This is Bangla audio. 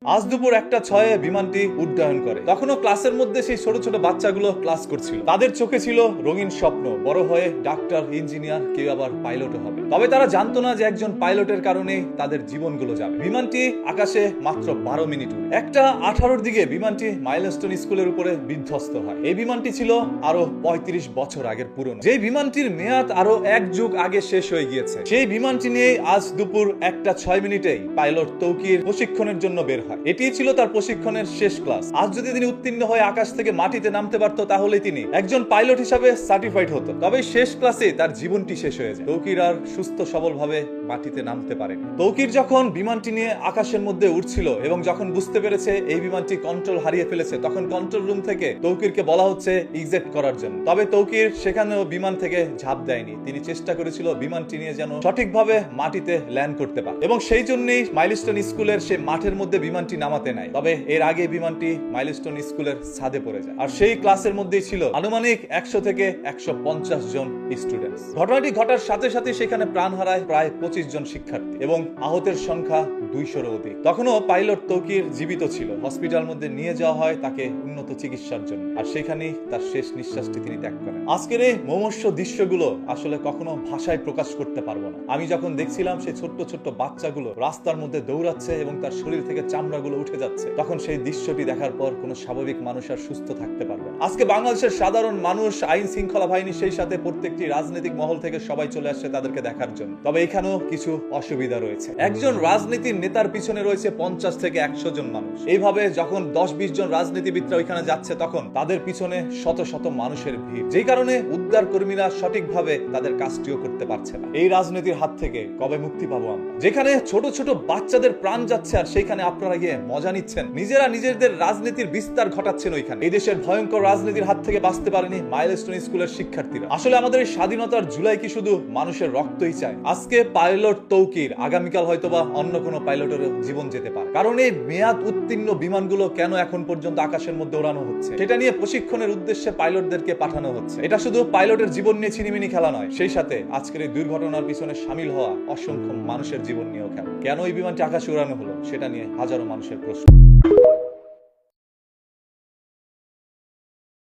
আজ দুপুর 1:06 বিমানটি উড্ডয়ন করে। তখনও ক্লাসের মধ্যে সেই ছোট ছোট বাচ্চাগুলো ক্লাস করছিল। তাদের চোখে ছিল রঙিন স্বপ্ন, বড় হয়ে ডাক্তার, ইঞ্জিনিয়ার, কেউ আবার পাইলটও হবে। তবে তারা জানতো না যে একজন পাইলটের কারণে তাদের জীবনগুলো যাবে। বিমানটি আকাশে মাত্র 12 মিনিট উড়ে 1:18 দিকে বিমানটি মাইলস্টোন স্কুলের উপরে বিধ্বস্ত হয়। এই বিমানটি ছিল আরো 35 বছর আগের পুরনো। যেই বিমানটির মেয়াদ আরো 1 যুগ আগে শেষ হয়ে গিয়েছে, সেই বিমানটি নিয়ে আজ দুপুর 1:06 পাইলট তৌকির প্রশিক্ষণের জন্য বের হয়। এটি ছিল তার প্রশিক্ষণের শেষ ক্লাস। আজ যদি তিনি উত্তীর্ণ হয়ে আকাশ থেকে মাটিতে নামতে পারত, তাহলে তিনি একজন পাইলট হিসাবে সার্টিফাইড হতো। তবে শেষ ক্লাসে তার জীবনটি শেষ হয়ে যায়। তৌকির আর সুস্থ সবল ভাবে মাটিতে নামতে পারেনি। তৌকির যখন বিমানটি নিয়ে আকাশের মধ্যে উঠছিল এবং যখন বুঝতে পেরেছে এই বিমানটি কন্ট্রোল হারিয়ে ফেলেছে, তখন কন্ট্রোল রুম থেকে তৌকিরকে বলা হচ্ছে ইজেক্ট করার জন্য। তবে তৌকির সেখানেও বিমান থেকে ঝাঁপ দেয়নি। তিনি চেষ্টা করেছিল বিমানটি নিয়ে যেন সঠিকভাবে মাটিতে ল্যান্ড করতে পারে, এবং সেই জন্যই মাইলস্টোন স্কুলের সে মাঠের মধ্যে বিমানটি নামাতে নাই। তবে এর আগে বিমানটি মাইলস্টোন স্কুলের ছাদে পড়ে যায়। আর সেই ক্লাসের মধ্যেই ছিল আনুমানিক 100 থেকে 150 জন স্টুডেন্টস। ঘটনাটি ঘটার সাথে সাথে সেখানে প্রাণ হারায় প্রায় 25 জন শিক্ষার্থী এবং আহতের সংখ্যা 200-এরও অধিক। তখনও পাইলট তৌকির জীবিত ছিল। হসপিটাল মধ্যে নিয়ে যাওয়া হয় তাকে উন্নত চিকিৎসার জন্য, আর সেখানেই তার শেষ নিঃশ্বাসটি তিনি ত্যাগ করেন। আজকের এই মুমূর্ষু দৃশ্যগুলো আসলে কখনো ভাষায় প্রকাশ করতে পারবো না। আমি যখন দেখছিলাম সেই ছোট্ট ছোট্ট বাচ্চাগুলো রাস্তার মধ্যে দৌড়াচ্ছে এবং তার শরীর থেকে চামড়াগুলো উঠে যাচ্ছে, তখন সেই দৃশ্যটি দেখার পর কোনো স্বাভাবিক মানুষ আর সুস্থ থাকতে পারবে না। আজকে বাংলাদেশের সাধারণ মানুষ, আইন শৃঙ্খলা বাহিনী, সেই সাথে প্রত্যেকটি রাজনৈতিক মহল থেকে সবাই চলে আসছে তাদেরকে দেখার জন্য। তবে এখানেও কিছু অসুবিধা রয়েছে। একজন রাজনীতির নেতার পিছনে রয়েছে 50 থেকে 100 জন মানুষ। এইভাবে যখন 10-20 জন রাজনীতিবিদরা ওইখানে যাচ্ছে, তখন তাদের পিছনে শত শত মানুষের ভিড়, যেই কারণে উদ্ধার কর্মীরা সঠিকভাবে তাদের কাজটিও করতে পারছে না। এই রাজনীতির হাত থেকে কবে মুক্তি পাবো আমরা? যেখানে ছোট ছোট বাচ্চাদের প্রাণ যাচ্ছে, আর সেইখানে আপনারা গিয়ে মজা নিচ্ছেন, নিজেরা নিজেদের রাজনীতির বিস্তার ঘটাচ্ছেন ওইখানে। এই দেশের ভয়ঙ্কর রাজনীতির হাত থেকে বাঁচতে পারেনি মাইলস্টোন স্কুলের শিক্ষার্থীরা। আসলে আমাদের এই স্বাধীনতার জুলাই কি শুধু মানুষের রক্তই চায়? আজকে পাইলট তৌকির, আগামীকাল হয়তোবা অন্য কোনো পাইলটের জীবন যেতে পারে। কারণ এই মেয়াদ উত্তীর্ণ বিমানগুলো কেন এখন পর্যন্ত আকাশের মধ্যে ওড়ানো হচ্ছে, সেটা নিয়ে প্রশিক্ষণের উদ্দেশ্যে পাইলটদেরকে পাঠানো হচ্ছে। এটা শুধু পাইলটের জীবন নিয়ে ছিনিমিনি খেলা নয়, সেই সাথে আজকের এই দুর্ঘটনার পিছনে সামিল হওয়া অসংখ্য মানুষের জীবন নিয়েও খেলা। কেন এই বিমানটি আকাশে উড়ানো হলো, সেটা নিয়ে হাজারো মানুষের প্রশ্ন।